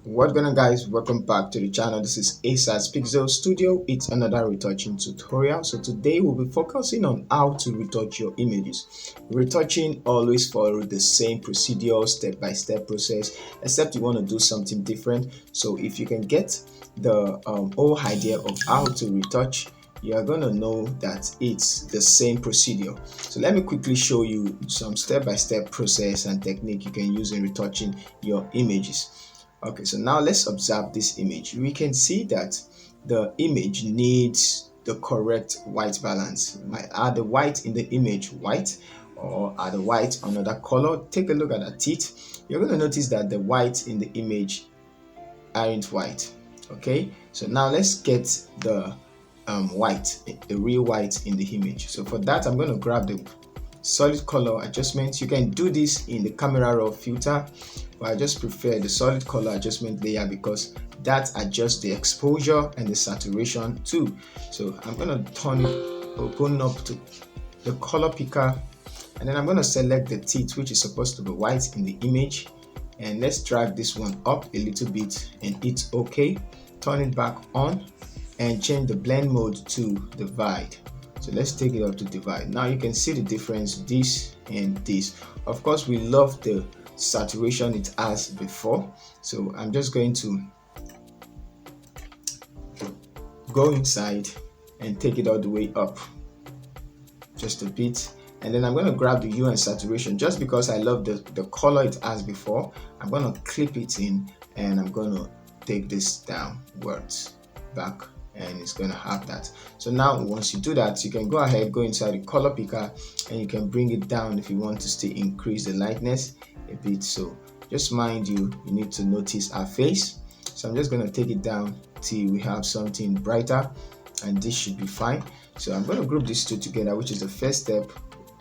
What's going on, guys? Welcome back to the channel. This is ASA's Pixel Studio. It's another retouching tutorial. So today we'll be focusing on how to retouch your images. Retouching always follows the same procedure, step-by-step process, except you want to do something different. So if you can get the whole idea of how to retouch, you are going to know that it's the same procedure. So let me quickly show you some step-by-step process and technique you can use in retouching your images. Okay, so now let's observe this image. We can see that the image needs the correct white balance. Are the white in the image white, or are the white another color? Take a look at the teeth. You're going to notice that the white in the image aren't white. Okay, so now let's get the white, the real white in the image. So for that, I'm going to grab the solid color adjustment. You can do this in the camera raw filter, but I just prefer the solid color adjustment layer because that adjusts the exposure and the saturation too. So I'm going to open up to the color picker, and then I'm going to select the teeth, which is supposed to be white in the image, and let's drag this one up a little bit and hit OK. Turn it back on and change the blend mode to divide. So let's take it up to divide. Now you can see the difference, this and this. Of course, we love the saturation it has before. So I'm just going to go inside and take it all the way up just a bit. And then I'm going to grab the hue and saturation just because I love the color it has before. I'm going to clip it in and I'm going to take this downwards back, and it's going to have that. So now once you do that, you can go ahead, go inside the color picker, and you can bring it down if you want to still increase the lightness a bit. So just mind you need to notice our face. So I'm just going to take it down till we have something brighter, and this should be fine. So I'm going to group these two together, which is the first step,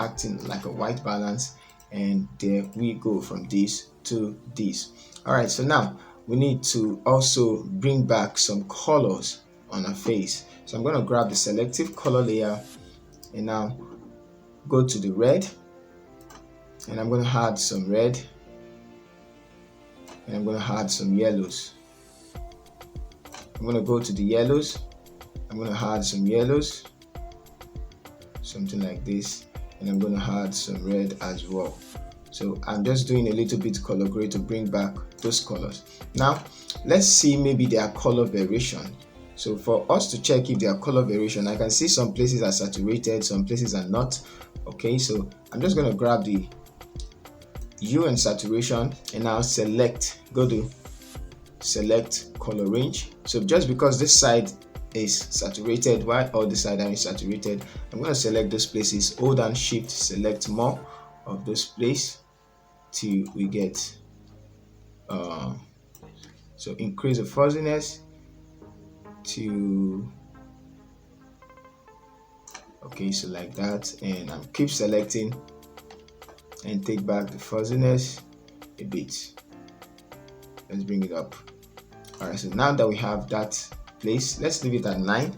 acting like a white balance, and there we go from this to this. All right, so now we need to also bring back some colors on our face. So I'm going to grab the selective color layer and now go to the red, and I'm going to add some red, and I'm going to add some yellows. I'm going to go to the yellows. I'm going to add some yellows, something like this, and I'm going to add some red as well. So I'm just doing a little bit color grade to bring back those colors. Now let's see, maybe their color variation. So for us to check if there are color variation, I can see some places are saturated, some places are not. Okay, so I'm just going to grab the hue and saturation and now go to select color range. So just because this side is saturated while all the side are saturated, I'm going to select those places, hold down shift, select more of those places till we get so increase the fuzziness to, okay, so like that, and I'm keep selecting and take back the fuzziness a bit. Let's bring it up. All right, so now that we have that place, let's leave it at 9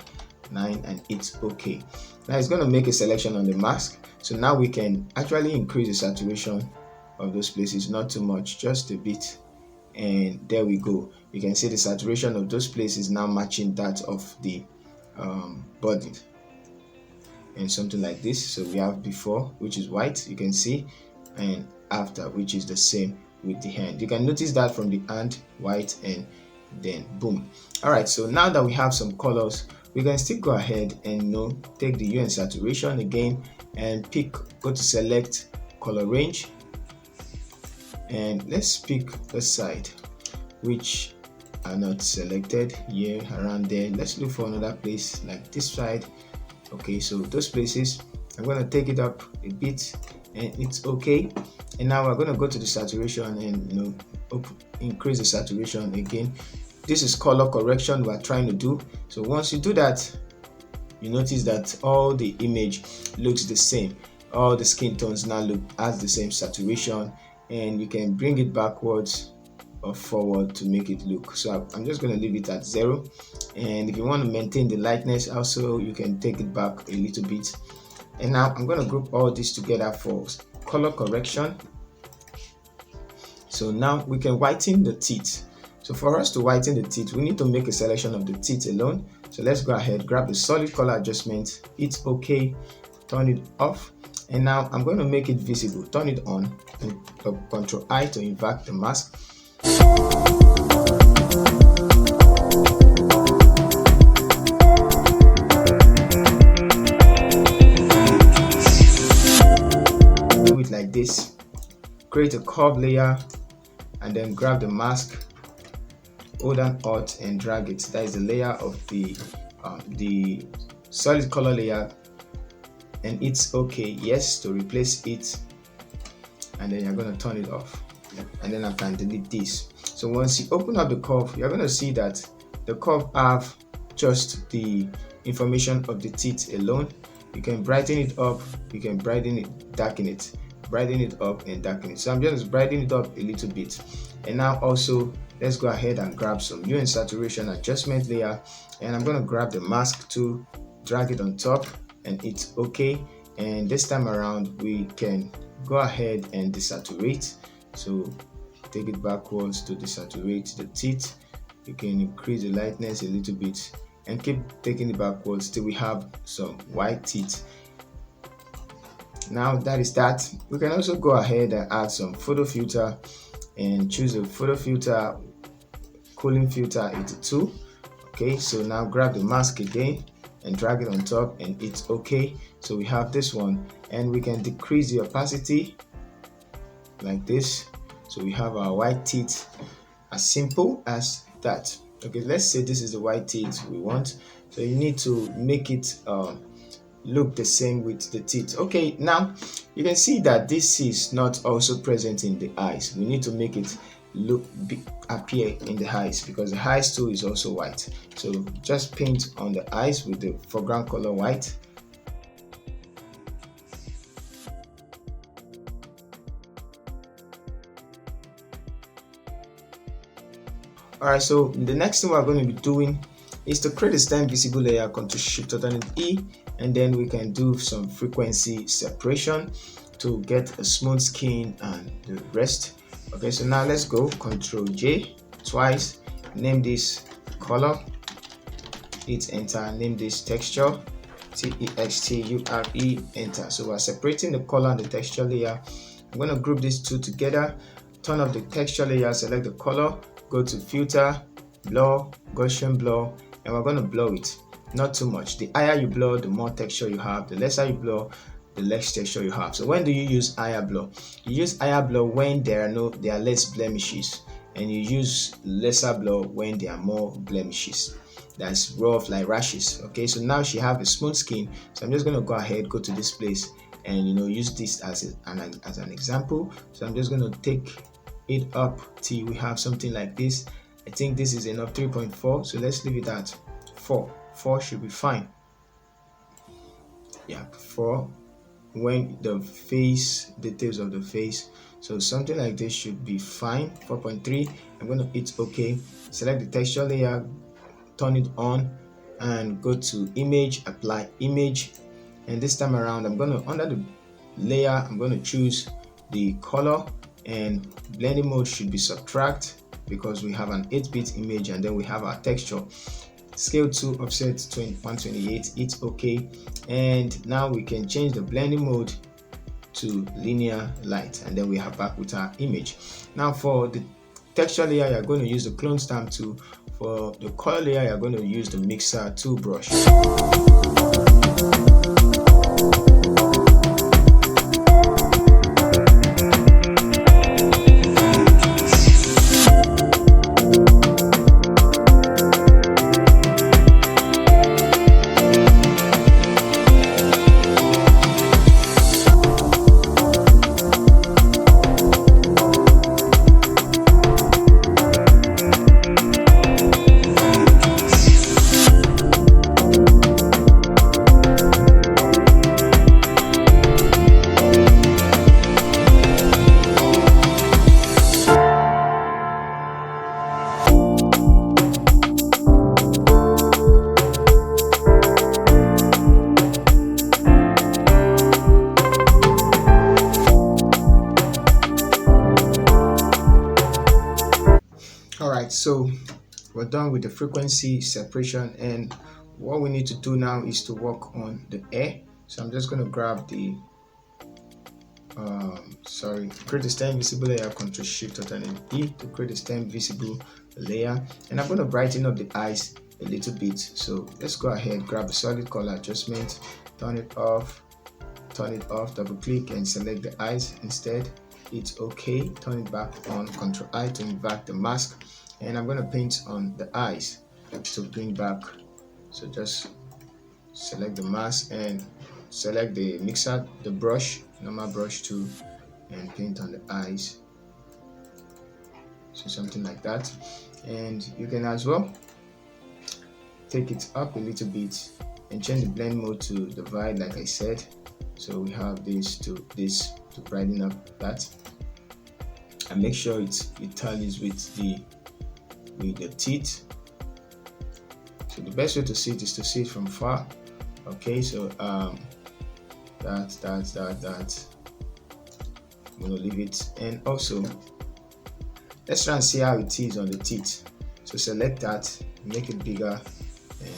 and it's okay. Now it's going to make a selection on the mask, so now we can actually increase the saturation of those places, not too much, just a bit, and there we go. You can see the saturation of those places now matching that of the body, and something like this. So we have before, which is white, you can see, and after, which is the same with the hand. You can notice that from the hand, white, and then boom. All right, so now that we have some colors, we can still go ahead and take the hue and saturation again and go to select color range, and let's pick the side which are not selected here, around there. Let's look for another place like this side. Okay, so those places, I'm going to take it up a bit and it's okay. And now we're going to go to the saturation and increase the saturation again. This is color correction we're trying to do. So once you do that, you notice that all the image looks the same. All the skin tones now look as the same saturation, and you can bring it backwards or forward to make it look. So I'm just going to leave it at 0, and if you want to maintain the lightness also, you can take it back a little bit. And now I'm going to group all this together for color correction. So now we can whiten the teeth. So for us to whiten the teeth, we need to make a selection of the teeth alone. So let's go ahead, grab the solid color adjustment, hit OK, turn it off, and now I'm going to make it visible. Turn it on and Ctrl I to invert the mask. Do it like this. Create a curve layer and then grab the mask, hold down Alt and drag it. That is the layer of the solid color layer, and it's OK, yes, to replace it, and then you're going to turn it off, and then I can delete this. So once you open up the curve, you're going to see that the curve have just the information of the teeth alone. You can brighten it up, you can brighten it, darken it, brighten it up and darken it. So I'm just brightening it up a little bit. And now also let's go ahead and grab some hue and saturation adjustment layer, and I'm going to grab the mask to drag it on top and it's OK. And this time around we can go ahead and desaturate. So take it backwards to desaturate the teeth. You can increase the lightness a little bit and keep taking it backwards till we have some white teeth. Now that is that. We can also go ahead and add some photo filter and choose a photo filter, cooling filter 82. Okay, so now grab the mask again and drag it on top and it's OK. So we have this one, and we can decrease the opacity like this. So we have our white teeth, as simple as that. Okay, let's say this is the white teeth we want. So you need to make it look the same with the teeth. Okay, now you can see that this is not also present in the eyes. We need to make it appear in the eyes, because the eyes too is also white. So just paint on the eyes with the foreground color white. Alright, so the next thing we're going to be doing is to create a stem visible layer. Ctrl Shift Alternate E, and then we can do some frequency separation to get a smooth skin and the rest. Okay, so now let's go Ctrl J twice, name this color, hit enter, name this texture, texture, enter. So we're separating the color and the texture layer. I'm going to group these two together, turn off the texture layer, select the color, go to filter, blur, Gaussian blur, and we're going to blur it, not too much. The higher you blur, the more texture you have. The lesser you blur, the less texture you have. So when do you use higher blur? You use higher blur when there are less blemishes, and you use lesser blur when there are more blemishes. That's rough, like rashes. Okay, so now she have a smooth skin. So I'm just going to go ahead, go to this place, and use this as an example. So I'm just going to take it up till we have something like this. I think this is enough, 3.4. So let's leave it at 4. 4 should be fine. Yeah, 4 when the face, details of the face. So something like this should be fine. 4.3. I'm going to hit OK. Select the texture layer, turn it on, and go to image, apply image. And this time around, I'm going to, under the layer, I'm going to choose the color, and blending mode should be subtract, because we have an 8-bit image, and then we have our texture. Scale to offset 128, it's OK. And now we can change the blending mode to linear light, and then we are back with our image. Now for the texture layer, you're going to use the clone stamp tool. For the color layer, you're going to use the mixer tool brush. so we're done with the frequency separation, and what we need to do now is to work on the air. So I'm just going to grab the create the stem visible layer, Ctrl Shift Alternate E to create the stem visible layer, and I'm going to brighten up the eyes a little bit. So let's go ahead, grab the solid color adjustment, turn it off, double click and select the eyes instead. It's okay, turn it back on, Ctrl I to invert the mask, and I'm going to paint on the eyes to bring back. So just select the mask and select the mixer, the brush, normal brush tool, and paint on the eyes. So something like that. And you can as well take it up a little bit and change the blend mode to divide, like I said. So we have this to brighten up that, and make sure it tallies with the teeth. So the best way to see it is to see it from far. Okay, so that I'm gonna leave it, and also let's try and see how it is on the teeth. So select that, make it bigger,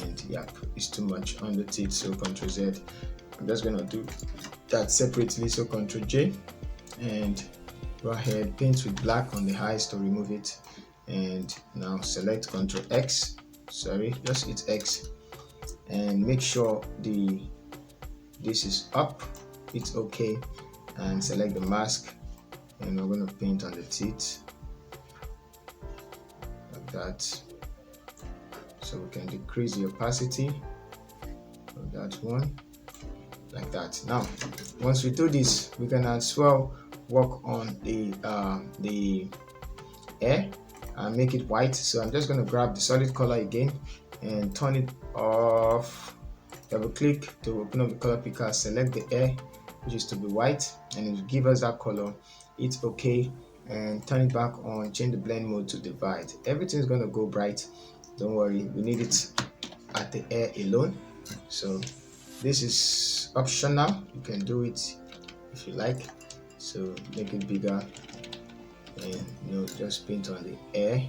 and yeah, it's too much on the teeth, so Ctrl Z. I'm just gonna do that separately, so Ctrl J, and go ahead, paint with black on the eyes to remove it, and now select Ctrl X, just hit X, and make sure this is up, it's okay, and select the mask, and we're going to paint on the teeth like that, so we can decrease the opacity of that one like that. Now once we do this, we can as well work on the air and make it white. So I'm just going to grab the solid color again and turn it off, double click to open up the color picker, select the air, which is to be white, and it will give us that color. It's okay, and turn it back on, change the blend mode to divide. Everything is going to go bright, don't worry, we need it at the air alone. So this is optional, you can do it if you like. So make it bigger, and just paint on the air.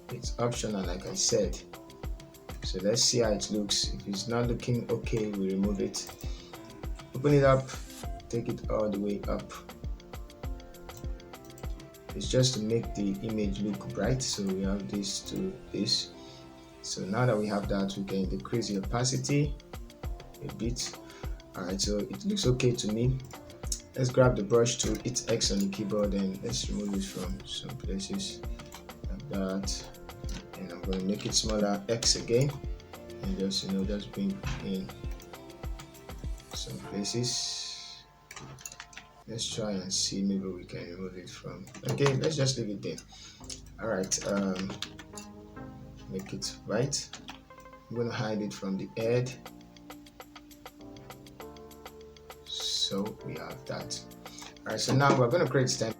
It's optional, like I said. So let's see how it looks. If it's not looking okay, we remove it, open it up, take it all the way up. It's just to make the image look bright. So we have this to this. So now that we have that, we can decrease the opacity a bit. Alright, so it looks okay to me. Let's grab the brush tool, hit X on the keyboard, and let's remove it from some places like that. And I'm going to make it smaller, X again, and just bring in some places. Let's try and see, maybe we can remove it from, okay, let's just leave it there. All right, make it white. I'm going to hide it from the head. So we have that. All right, so now we're going to create stem.